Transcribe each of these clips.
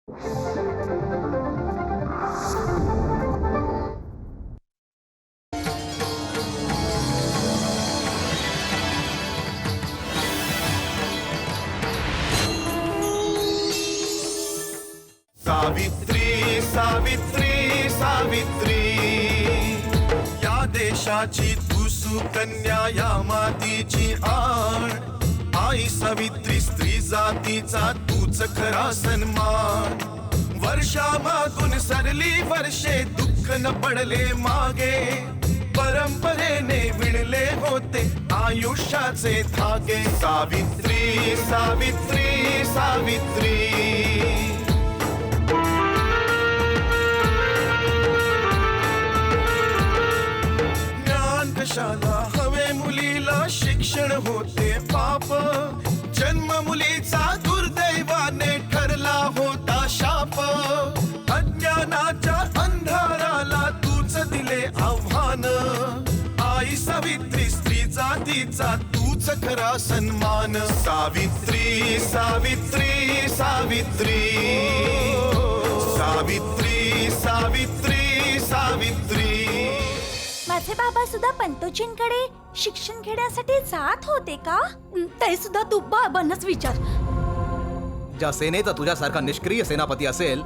सावित्री सावित्री सावित्री, या देशाची तू सुकन्या, या मातीची आण. आई सावित्री, स्त्री जातीचा तूच खरा सन्मान. वर्षामागून सरली वर्षे, दुःख न पडले मागे. परंपरेने विणले होते आयुष्याचे धागे. सावित्री सावित्री सावित्री. कशाला हवे मुलीला, शिक्षण होते पाप. जन्म मुलीचा दुर्दैवाने ठरला होता शाप. अज्ञानाच्या अंधाराला तूच दिले आव्हान. आई सावित्री, स्त्री जातीचा तूच खरा सन्मान. सावित्री सावित्री सावित्री. सावित्री सावित्री सावित्री. माझे बाबा सुद्धा पंतोजींकडे शिक्षण घेण्यासाठी जात होते का? ते सुद्धा तू बाबांनाच विचार. ज्या सेनेचा तुझ्यासारखा निष्क्रिय सेनापती असेल,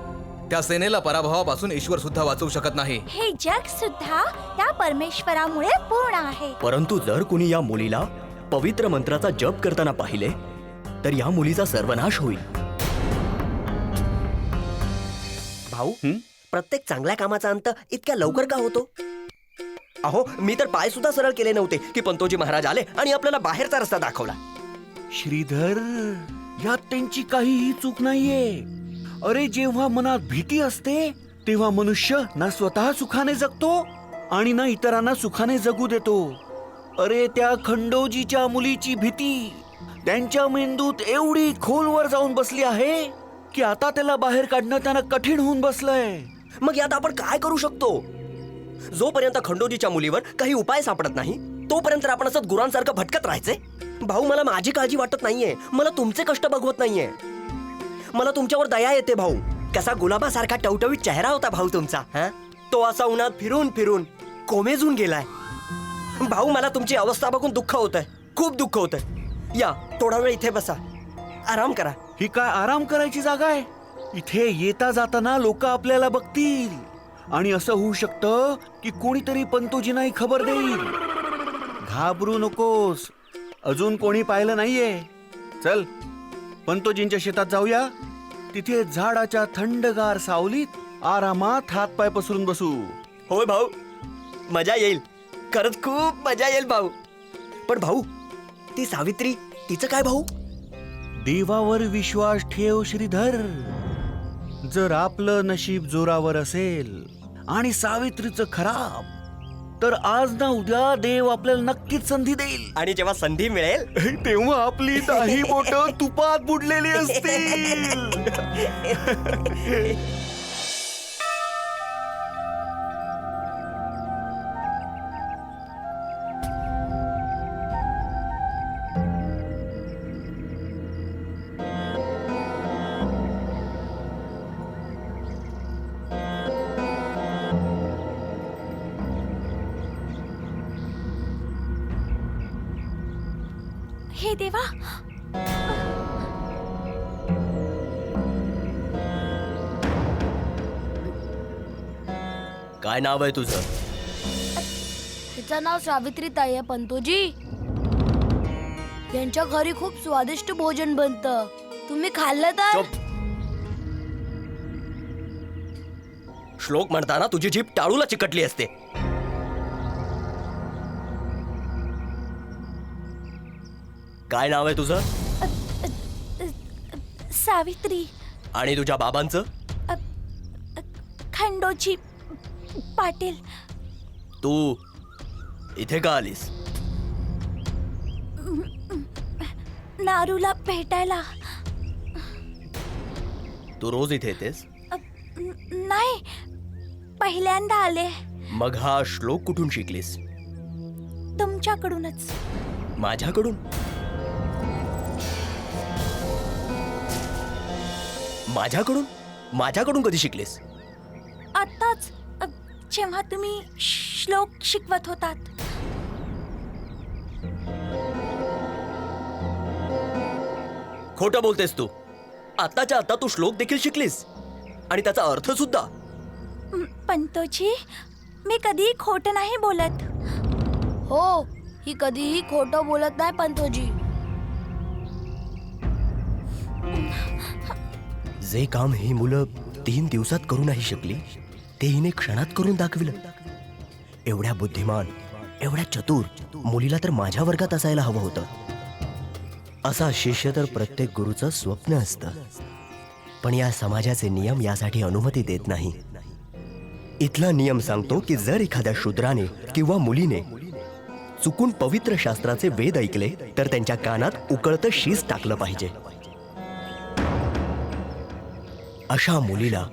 त्या सेनेला पराभवापासून ईश्वर सुद्धा वाचवू शकत नाही. हे जग सुद्धा त्या परमेश्वरामुळे पूर्ण आहे. परंतु जर कुणी या मुलीला पवित्र मंत्राचा जप करताना पाहिले तर या मुलीचा सर्वनाश होईल. भाऊ, प्रत्येक चांगल्या कामाचा अंत इतक्या लवकर का होतो? अहो, मी तर पाय सुद्धा सरळ केले नव्हते की पंतोजी महाराज आले आणि आपल्याला बाहेरचा रस्ता दाखवला. श्रीधर, यात त्यांची काहीही चूक नाहीये. अरे, जेव्हा मनात भीती असते तेव्हा मनुष्य ना स्वतः सुखाने जगतो आणि ना इतरांना सुखाने जगू देतो. अरे, त्या खंडोजीच्या मुलीची भीती त्यांच्या मेंदूत एवढी खोलवर जाऊन बसली आहे की आता त्याला बाहेर काढणं त्यांना कठीण होऊन बसलंय. मग यात आपण काय करू शकतो? जोपर्यंत खंडोजीच्या मुलीवर काही उपाय सापडत नाही तोपर्यंत आपण असं गुरांसारखं भटकत राहायचे. भाऊ, मला माझी काळजी वाटत नाहीये. मला तुमचे कष्ट बघवत नाहीये. मला तुमच्यावर दया येते भाऊ. कसा गुलाबासारखा टवटवीत चेहरा होता भाऊ तुमचा. तो असा उन्हात फिरून फिरून कोमेजून गेलाय. भाऊ, मला तुमची अवस्था बघून दुःख होतंय, खूप दुःख होतंय. या, थोडा वेळ इथे बसा, आराम करा. ही काय आराम करायची जागा आहे? इथे येता जाताना लोक आपल्याला बघतील आणि असं होऊ शकतं की कोणीतरी पंतोजींना खबर देईल. घाबरू नकोस, अजून कोणी पाहिलं नाहीये. चल, पंतोजींच्या शेतात जाऊया. तिथे झाडाच्या थंडगार सावलीत आरामात हातपाय पसरून बसू. होय भाऊ, मजा येईल. खरंच खूप मजा येईल भाऊ. पण भाऊ, ती सावित्री, तिचं काय भाऊ? देवावर विश्वास ठेव श्रीधर. जर आपलं नशीब जोरावर असेल आणि सावित्रीचं खराब, तर आज ना उद्या देव आपल्याला नक्कीच संधी देईल. आणि जेव्हा संधी मिळेल तेव्हा आपली दाही बोटं तुपात बुडलेली असतील. हे देवा, काय नाव आहे तुझं? तिचं नाव सावित्रीताई आहे पंतोजी. यांच्या घरी खूप स्वादिष्ट भोजन बनतं. तुम्ही खाल्लं तर? श्लोक म्हणताना तुझी जीभ टाळूला चिकटली असते. काय नाव आहे तुझं? सावित्री. आणि तुझ्या बाबांचं? खंडोजी पाटील. तू इथे का आलीस? नारूला भेटायला. तू रोज इथे येतेस? नाही, पहिल्यांदा आले. मग हा श्लोक कुठून शिकलीस? तुमच्याकडूनच. माझ्याकडून? माझ्याकडून? माझ्याकडून कधी शिकलीस? आत्ताच जेव्हा तुम्ही श्लोक शिकवत होतात. खोटं बोलतेस तू. आताच्या आता तू श्लोक देखील शिकलीस आणि त्याचा अर्थ सुद्धा. पंतोजी, मी कधीही खोटं नाही बोलत. हो, ही कधीही खोटं बोलत नाही पंतोजी. जे काम ही मुलं 3 दिवसात करू नाही शकली ते हिने क्षणात करून दाखविलं. एवढ्या बुद्धिमान, एवढ्या चतुर मुलीला तर माझ्या वर्गात असायला हवं होतं. असा शिष्य तर प्रत्येक गुरुचं स्वप्न असतं. पण या समाजाचे नियम यासाठी अनुमती देत नाही. इथला नियम सांगतो की जर एखाद्या शूद्राने किंवा मुलीने चुकून पवित्र शास्त्राचे वेद ऐकले तर त्यांच्या कानात उकळतं शीस टाकलं पाहिजे. अशा मुलीला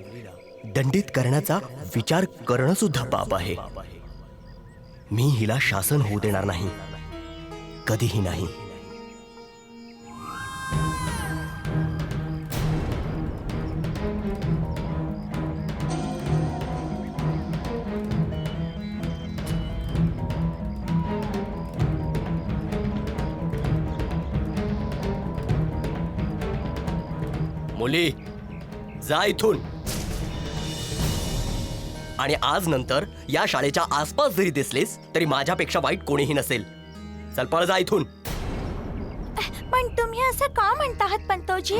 दंडित करण्याचा विचार करणं सुद्धा पाप आहे. मी हिला शासन होऊ देणार नाही, कधीही नाही. मुली, जा इथून. आणि आज नंतर या शाळेच्या आसपास जरी दिसलीस तरी माझ्यापेक्षा वाईट कोणीही नसेल. चल, पळ, जा इथून. पण तुम्ही असं का म्हणता आहात पंतोजी?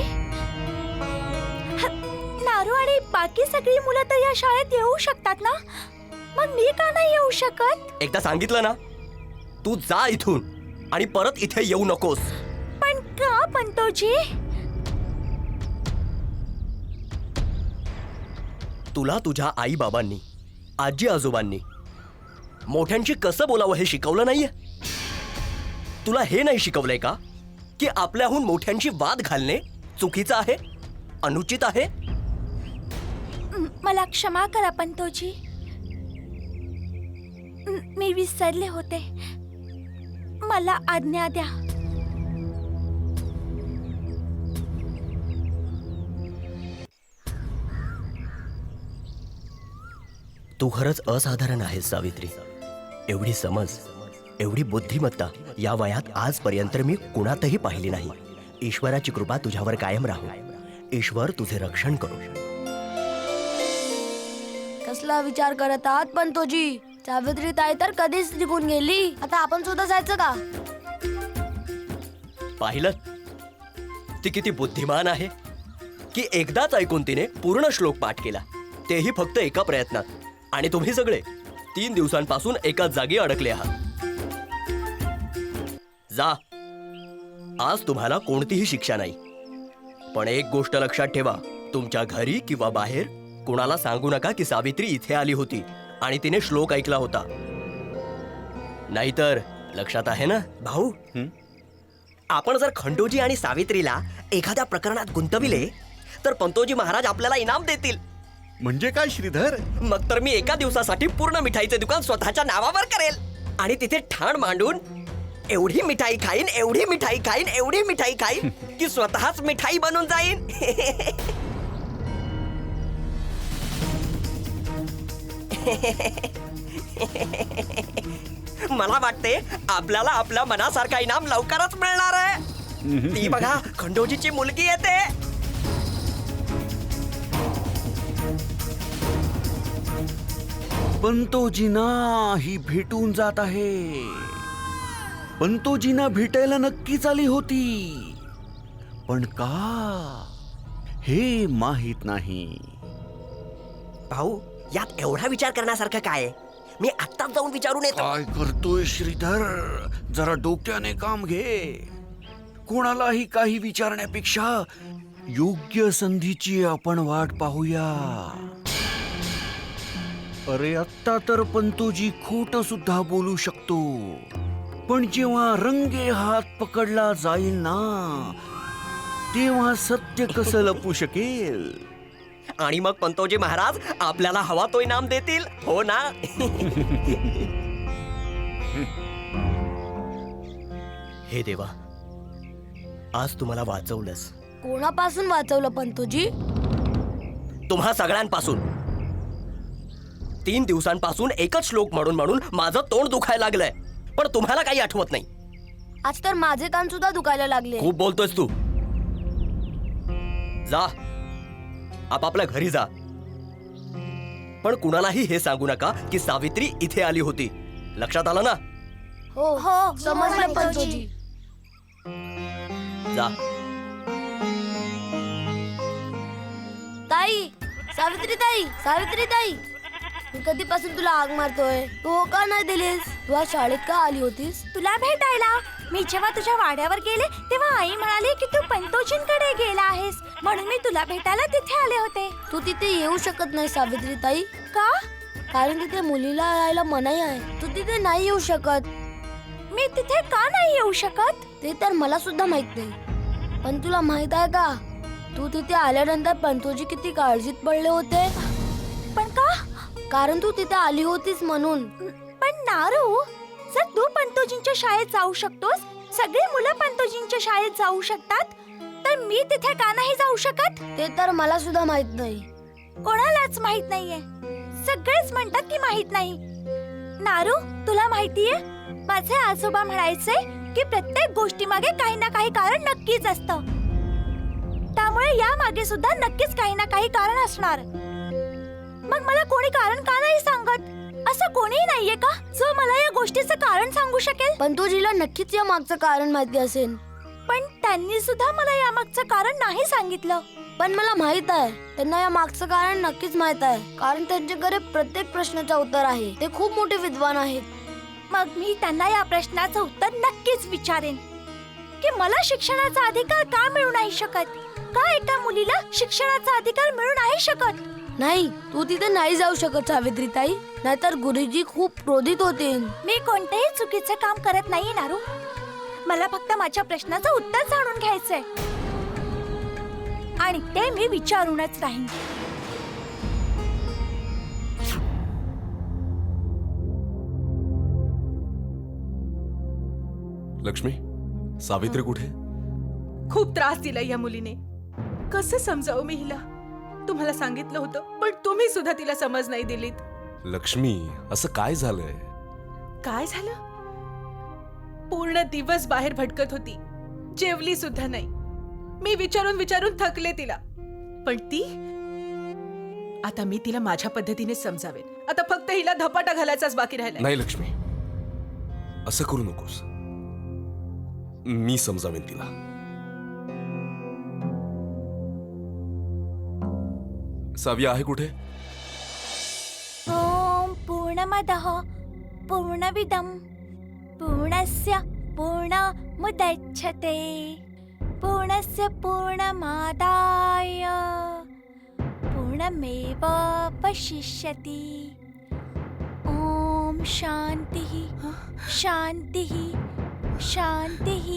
नारू आणि बाकी सगळी मुलं तर या शाळेत येऊ शकतात ना, मग मी का नाही येऊ शकत? एकदा सांगितलं ना, तू जा इथून आणि परत इथे येऊ नकोस. पण का पंतोजी? तुला तुझ्या आई बाबांनी, आजी आजोबांनी मोठ्यांशी कसं बोलावं हे शिकवलं नाहीये. तुला हे नाही शिकवलंय का की आपल्याहून मोठ्यांशी वाद घालणे चुकीचं आहे, अनुचित आहे? मला क्षमा करा पंतोजी, मी विसरले होते. मला आज्ञा द्या. तू खरंच असाधारण आहेस सावित्री. एवढी समज, एवढी बुद्धिमत्ता या वयात आजपर्यंत मी कुणातही पाहिली नाही. ईश्वराची कृपा तुझ्यावर कायम राहू. ईश्वर तुझे रक्षण करू. कसला विचार करत आहात पंतोजी? सावित्री ताई तर कधीच निघून गेली. आता आपण सुद्धा जायचं का? पाहिलं ती किती बुद्धिमान आहे की एकदाच ऐकून तिने पूर्ण श्लोक पाठ केला, तेही फक्त एका प्रयत्नात. आणि तुम्ही सगळे 3 दिवसांपासून एकाच जागी अडकले आहात. जा, आज तुम्हाला कोणतीही शिक्षा नाही. पण एक गोष्ट लक्षात ठेवा, तुमच्या घरी किंवा बाहेर कुणाला सांगू नका की सावित्री इथे आली होती आणि तिने श्लोक ऐकला होता. नाहीतर लक्षात आहे ना? भाऊ, आपण जर खंडोजी आणि सावित्रीला एखाद्या प्रकरणात गुंतविले तर पंतोजी महाराज आपल्याला इनाम देतील. म्हणजे काय श्रीधर? मग तर मी एका दिवसासाठी पूर्ण मिठाईचे दुकान स्वतःच्या नावावर करेल आणि तिथे ठाण मांडून एवढी मिठाई खाईन, एवढी मिठाई खाईन, एवढी मिठाई खाईन की स्वतःच मिठाई बनून जाईन. मला वाटते आपल्याला आपल्या मनासारखा इनाम लवकरच मिळणार आहे. ती बघा, खंडोजीची मुलगी येते. पंतोजींना ही भेटून जात आहे. पंतोजींना भेटायला नक्कीच आली होती, पण का हे माहित नाही. भाऊ, यात एवढा विचार करण्यासारखं काय आहे? मी आत्ताच जाऊन विचारून येतो. काय करतोय श्रीधर? जरा डोक्याने काम घे. कोणालाही काही विचारण्यापेक्षा योग्य संधीची आपण वाट पाहूया. अरे, आत्ता तर पंतोजी खोट सुद्धा बोलू शकतो, पण जेव्हा रंगे हात पकडला जाईल ना, तेव्हा सत्य कसं लपू शकेल? आणि मग पंतोजी महाराज आपल्याला हवा तो इनाम देतील, हो ना? हे देवा, आज तुम्हाला वाचवलंस. कोणापासून वाचवलं पंतोजी? तुम्हा सगळ्यांपासून. 3 दिवसांपासून एकच श्लोक म्हणून म्हणून माझं तोंड दुखायला लागलंय, पण तुम्हाला काही आठवत नाही. आज तर माझे कान सुद्धा दुखायला लागले. खूप बोलतोयस तू. जा, आपापल्या घरी जा. पण कुणालाही हे सांगू नका की सावित्री इथे आली होती. लक्षात आलं ना? हो हो समजलं पंतोजी. जा. ताई, सावित्री ताई, सावित्री ताई, मी कधीपासून तुला आग मारतोय, तू हो का नाही दिलीस? तू आज शाळेत का आली होतीस? तुला भेटायला. मी जेव्हा तुझ्या वाड्यावर गेले तेव्हा आई म्हणाली की तू पंतोजींकडे गेला आहेस, म्हणून मी तुला भेटायला तिथे आले होते. तू तिथे येऊ शकत नाही सावित्री ताई, का? कारण तिथे मुलीला यायला मनाई आहे. तू तिथे नाही येऊ शकत. मी तिथे का नाही येऊ शकत? ते तर मला सुद्धा माहित नाही, पण तुला माहित आहे का, तू तिथे आल्यानंतर पंतोजी किती काळजीत पडले होते. पण का? कारण तू तिथे आली होतीस म्हणून. पण नारू, जर तू पंतोजींच्या शाळेत जाऊ शकतोस, सगळी मुलं पंतोजींच्या शाळेत जाऊ शकतात, तर मी तिथे का नाही जाऊ शकत? ते तर मला सुद्धा माहित नाही. कोणालाच माहित नाहीये. सगळेच म्हणतात की माहित नाही. नारू, तुला माहितीये, माझे आजोबा म्हणायचे की प्रत्येक गोष्टी मागे काही ना काही कारण नक्कीच असतं. त्यामुळे या मागे सुद्धा नक्कीच काही ना काही कारण असणार. मग मला कोणी कारण का नाही सांगत? असं कोणीही नाहीये का जो मला या गोष्टीचं कारण सांगू शकेल? पंतोजीला नक्कीच या मागचं कारण माहिती असेल. पण त्यांनी सुद्धा मला या मागचं कारण नाही सांगितलं. पण मला माहित आहे, त्यांना या मागचं कारण नक्कीच माहित आहे, कारण त्यांच्याकडे प्रत्येक प्रश्नाचं उत्तर आहे. ते खूप मोठे विद्वान आहेत. मग मी त्यांना या प्रश्नाचं उत्तर नक्कीच विचारेन की मला शिक्षणाचा अधिकार का मिळू नाही शकत? का एका मुलीला शिक्षणाचा अधिकार मिळू नाही शकत? नाही, तू तिथे नाही जाऊ शकत सावित्री ताई, नाहीतर गुरुजी खूप क्रोधित होतील. मी कोणतेही चुकीचे काम करत नाहीये नारू. मला फक्त माझ्या प्रश्नाचं उत्तर जाणून घ्यायचंय, आणि ते मी विचारूनच राहीन. लक्ष्मी, सावित्री कुठे? खूप त्रास दिला या मुलीने. कसं समजावं मी हिला? तुम्हाला सांगितलं होतं, पण तुम्ही सुद्धा तिला समज नाही दिलीत. लक्ष्मी, असं काय झालंय? काय झालं? पूर्ण दिवस बाहेर भटकत होती, जेवली सुद्धा नाही. मी विचारून विचारून थकले तिला, पण ती, आता मी तिला माझ्या पद्धतीने समजावेन. आता फक्त हिला धपाटा घालायचाच बाकी राहिलाय. नाही लक्ष्मी, असं करू नकोस. मी समजावेन तिला. साविया आहे कुठे? ओम पूर्णमदः पूर्णमिदं पूर्णस्य पूर्णमुदच्यते पूर्णस्य पूर्णमादाय पूर्णमेवावशिष्यति. ओम शांतिः शांतिः शांतिः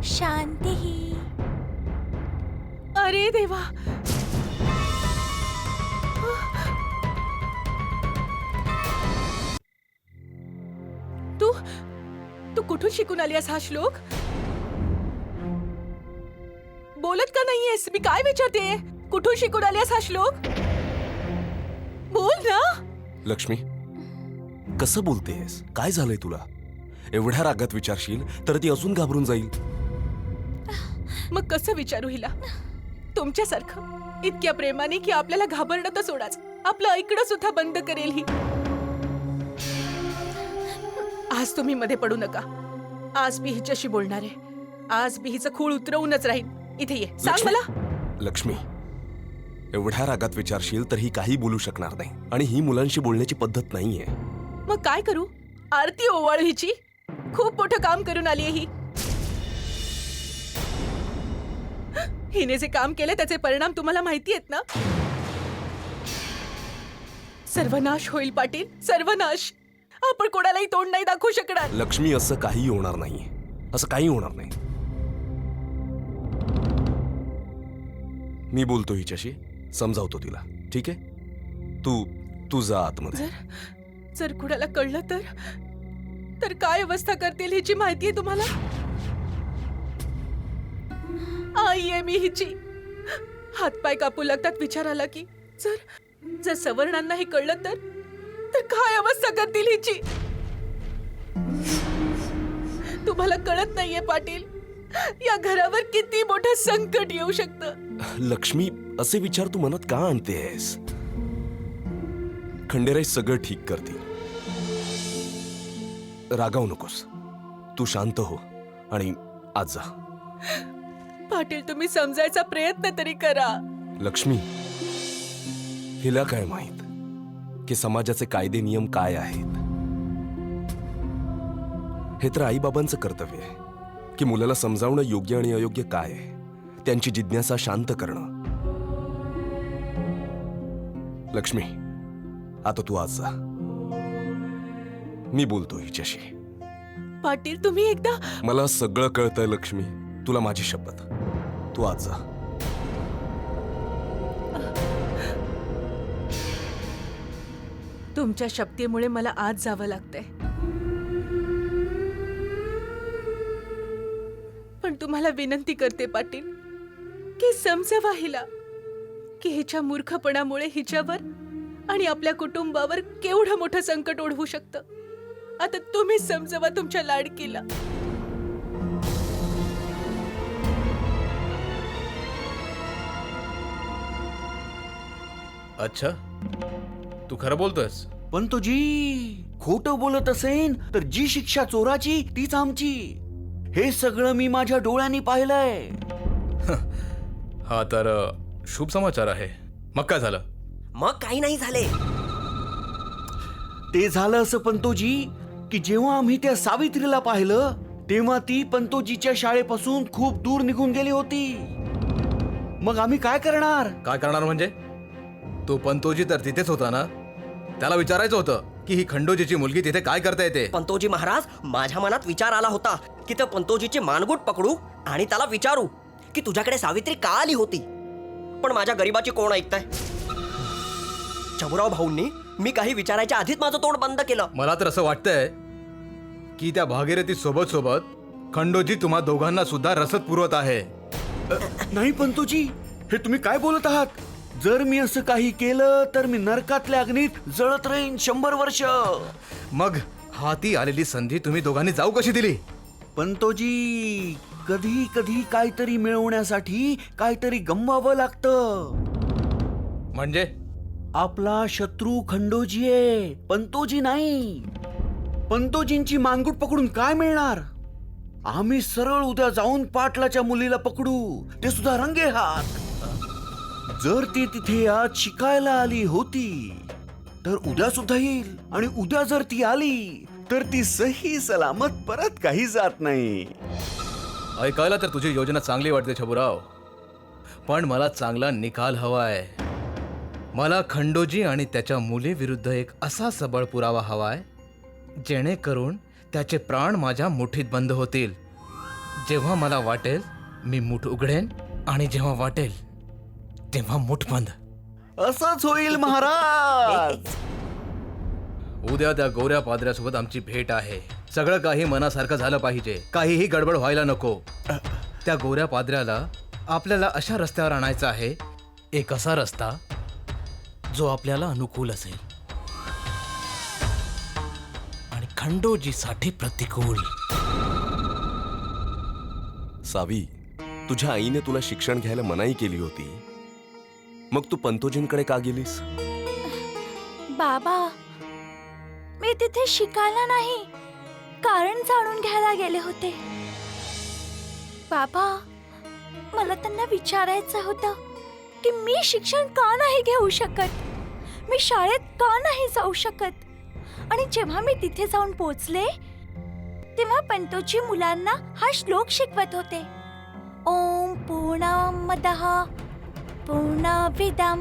शांतिः. अरे देवा, तू तू कुठून शिकून आली हा श्लोक? बोलत का नाहीयेस? मी काय विचारते, कुठून शिकून आली हा श्लोक? बोल ना. लक्ष्मी, कसं बोलतेस? काय झालंय तुला? एवढ्या रागात विचारशील तर ती अजून घाबरून जाईल. मग कसं विचारू हिला? तुमच्यासारखं इतक्या प्रेमाने की आपल्याला घाबरणं तर सोडाच, आपलं ऐकणं सुद्धा बंद करेल ही. आज तुम्ही मध्ये पडू नका. आज मी हिच्याशी बोलणार आहे. आज मी हिचं खूळ उतरवूनच राहीन. इथे ये, सांग मला. लक्ष्मी, एवढ्या रागात विचारशील तर ही काही बोलू शकणार नाही, आणि ही मुलांशी बोलण्याची पद्धत नाहीये. मग काय करू? आरती ओवाळू हिची? खूप मोठं काम करून आली ही. हिने जे काम केले त्याचे परिणाम तुम्हाला माहिती आहेत ना? सर्वनाश होईल पाटील, सर्वनाश. आपण कोणालाही तोंड नाही दाखवू शकणार. लक्ष्मी, असं काही होणार नाहीये. असं काही होणार नाही. मी बोलतो हिच्याशी, समजावतो तिला. ठीक आहे? तू जा आतमध्ये. जर कुणाला कळलं तर काय अवस्था करतील हिची माहिती आहे तुम्हाला? आई आहे मी हिची. हातपाय कापू लागतात विचार आला की जर जर सवर्णांना हे कळलं तर काय अवस्था करतील हिची. तुम्हाला कळत नाहीये पाटील, या घरावर किती मोठं संकट येऊ शकतं. लक्ष्मी, असे विचार तू मनात का आणतेस? खंडेराय सगळं ठीक करतील. रागावू नकोस. तू शांत हो आणि आज जा. पाटील, तुम्ही समजायचा प्रयत्न तरी करा. लक्ष्मी, हिला काय माहित की समाजाचे कायदे नियम काय आहेत? हे तर आईबाबांचं कर्तव्य आहे की मुलाला समजावणं योग्य आणि अयोग्य काय आहे, त्यांची जिज्ञासा शांत करणं. लक्ष्मी, आता तू आज जा. मी बोलतो हिच्याशी. पाटील, तुम्ही एकदा मला सगळं कळतंय लक्ष्मी, तुला माझी शपथ. तू आज जा. तुमच्या शक्तीमुळे मला आज जावं लागतंय, पण तुम्हाला विनंती करते पाटील की समजवा हिला की हिच्या मूर्खपणामुळे हिच्यावर आणि आपल्या कुटुंबावर केवढं मोठं संकट ओढवू शकतं. आता तुम्ही समजवा तुमच्या लाडकीला. अच्छा, तू खरं बोलतोयस? पण तो जी खोटं बोलत असेन तर जी शिक्षा चोराची तीच आमची. हे सगळं मी माझ्या डोळ्यांनी पाहिलंय. हा तर शुभ समाचार आहे. मग काय झालं? मग काही नाही झाले. ते झालं असं पंतोजी की जेव्हा आम्ही त्या सावित्रीला पाहिलं तेव्हा ती पंतोजीच्या शाळेपासून खूप दूर निघून गेली होती. मग आम्ही काय करणार? काय करणार म्हणजे? तो पंतोजी तर तिथेच होता ना. त्याला विचारायचं होतं की ही खंडोजीची मुलगी तिथे काय करता येते. पंतोजी महाराज, माझ्या मनात विचार आला होता की त्या पंतोजीचे मानगुट पकडू आणि त्याला विचारू की तुझ्याकडे सावित्री का आली होती. पण माझ्या गरीबाची कोण ऐकताय? चबुराव भाऊंनी मी काही विचारायच्या आधीच माझं तोंड बंद केलं. मला तर असं वाटतंय की त्या भागीरथी सोबत सोबत खंडोजी तुम्हा दोघांना सुद्धा रसद पुरवत आहे. नाही पंतोजी, हे तुम्ही काय बोलत आहात? जर मी असं काही केलं तर मी नरकातल्या अग्नीत जळत राहीन 100 वर्ष. मग हाती आलेली संधी तुम्ही दोघांनी जाऊ कशी दिली? पंतोजी, कधी कधी काहीतरी मिळवण्यासाठी काहीतरी गमवावं लागतं. म्हणजे आपला शत्रू खंडोजी आहे, पंतोजी नाही. पंतोजींची मानगुट पकडून काय मिळणार? आम्ही सरळ उद्या जाऊन पाटलाच्या मुलीला पकडू, ते सुद्धा रंगे हात. जर ती तिथे आज शिकायला आली होती तर उद्या सुद्धा येईल, आणि उद्या जर ती आली तर ती सही सलामत परत काही जात नाही. ऐकायला तर तुझी योजना चांगली वाटते छबुराव, पण मला चांगला निकाल हवाय. मला खंडोजी आणि त्याच्या मुलीविरुद्ध एक असा सबळ पुरावा हवाय जेणेकरून त्याचे प्राण माझ्या मुठीत बंद होतील. जेव्हा मला वाटेल मी मूठ उघडेन, आणि जेव्हा वाटेल तेव्हा मूठ बंद. असंच होईल महाराज. उद्या त्या गोऱ्या पादऱ्यासोबत आमची भेट आहे. सगळं काही मनासारखं झालं पाहिजे, काहीही गडबड व्हायला नको. त्या गोऱ्या पादऱ्याला आपल्याला अशा रस्त्यावर आणायचा आहे, एक असा रस्ता जो आपल्याला अनुकूल असेल आणि खंडोजीसाठी प्रतिकूल. सावी, तुझ्या आईने तुला शिक्षण घ्यायला मनाई केली होती, मग तू पंतोजींकडे का गेलीस? बाबा, मी तिथे शिकायला नाही, कारण जाणून घ्यायला गेले होते. बाबा, मला त्यांना विचारायचं होतं की मी शिक्षण का नाही घेऊ शकत, मी शाळेत का नाही जाऊ शकत. आणि जेव्हा मी तिथे जाऊन पोहोचले तेव्हा पंतोजी मुलांना हा श्लोक शिकवत होते. ओम पूर्णमदः पूर्णमिदं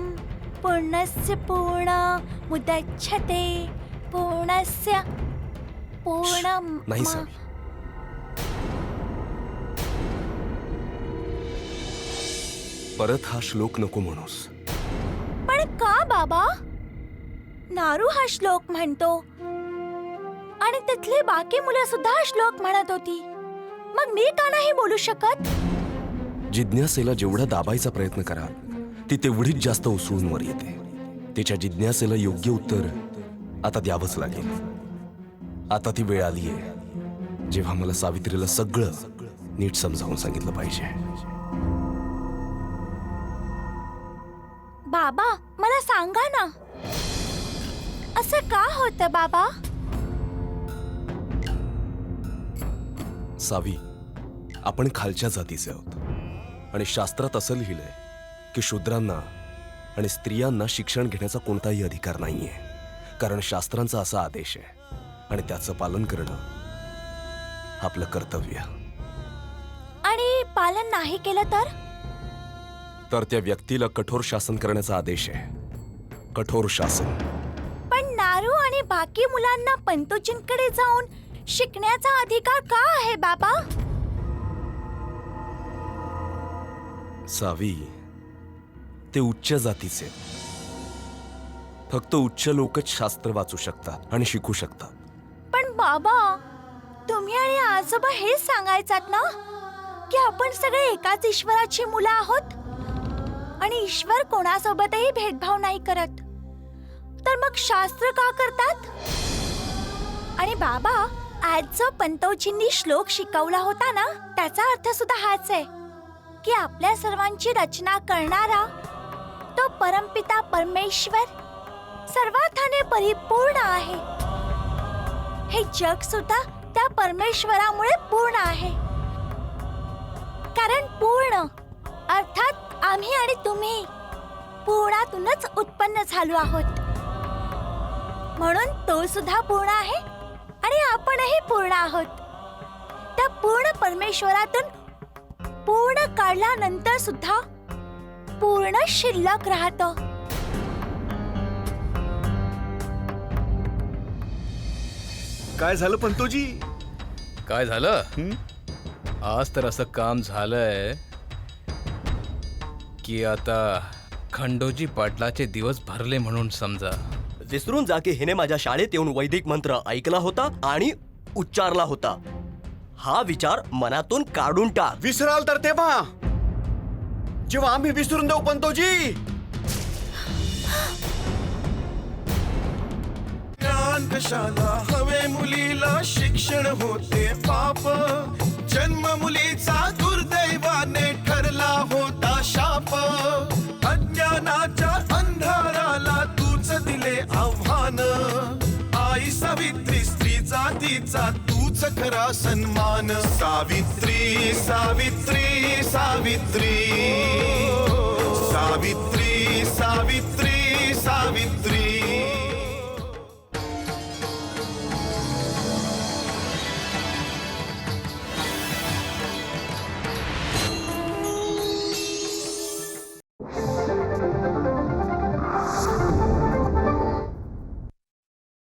पूर्णस्य पूर्णमुदच्यते पूर्णस्य पूर्णम. नाही सावी, परत हा श्लोक नको म्हणूस. पण का बाबा? नारू हा श्लोक म्हणतो आणि तिथली बाकी मुलं सुद्धा हा श्लोक म्हणत होती, मग मी का नाही बोलू शकत? जिज्ञासेला जेवढा दाबायचा प्रयत्न कराल ती तेवढीच जास्त उसळून वर येते. तिच्या जिज्ञासेला योग्य उत्तर आता द्यावंच लागेल. आता ती वेळ आलीये जेव्हा मला सावित्रीला सगळं नीट समजावून सांगितलं पाहिजे. बाबा मला सांगा ना, असं का होतं बाबा? सावी, आपण खालच्या जातीचे आहोत आणि शास्त्रात असं लिहिलंय की शूद्रांना आणि स्त्रियांना शिक्षण घेण्याचा कोणताही अधिकार नाहीये, कारण शास्त्रांचा असा आदेश आहे आणि त्याचं पालन करणं आपलं कर्तव्य. आणि पालन नाही केलं तर त्या व्यक्तीला कठोर शासन करण्याचा आदेश आहे. कठोर शासन. पण नारू आणि बाकी मुलांना पंतोजींकडे जाऊन शिकण्याचा अधिकार का आहे बाबा? सावी, ते उच्च जातीचे. फक्त उच्च लोकच शास्त्र वाचू शकतात आणि शिकू शकतात. पण बाबा, तुम्ही आणि आजोबा हेच सांगायचात ना की आपण सगळे एकाच ईश्वराची मुलं आहोत आणि ईश्वर कोणासोबतही भेदभाव नाही करत. तर मग शास्त्र का करतात? आणि बाबा, आज जो पंतोजींनी श्लोक शिकवला होता ना, त्याचा अर्थ सुद्धा हाच आहे की आपल्या सर्वांची रचना करणारा तो परमपिता परमेश्वर सर्वार्थाने परिपूर्ण आहे. हे जग सुद्धा त्या परमेश्वरामुळे पूर्ण आहे. कारण पूर्ण अर्थात आम्ही आणि तुम्ही पूर्णातूनच उत्पन्न झालो आहोत. म्हणून तो सुद्धा पूर्ण आहे आणि आपणही पूर्ण आहोत. त्या पूर्ण परमेश्वरातून पूर्ण काढल्यानंतर सुद्धा पूर्ण शिल्लक राहतं. काय झालं पंतोजी? काय झालं? आज तर असं काम झालंय की आता खंडोजी पाटलाचे दिवस भरले म्हणून समजा. विसरून जा की हिने माझ्या शाळेत येऊन वैदिक मंत्र ऐकला होता आणि उच्चारला होता. हा विचार मनातून काढून टाक. विसराल तर तेव्हा जेव्हा आम्ही विसरून देऊ पंतोजी. ज्ञान कशाला हवे मुलीला, शिक्षण होते पाप. जन्म मुलीचा दुर्दैवाने ठरला होता शाप. अज्ञानाच्या अंधाराला तूच दिले आव्हान. आई सावित्री, स्त्री जातीचा तूच खरा सन्मान. सावित्री सावित्री सावित्री सावित्री सावित्री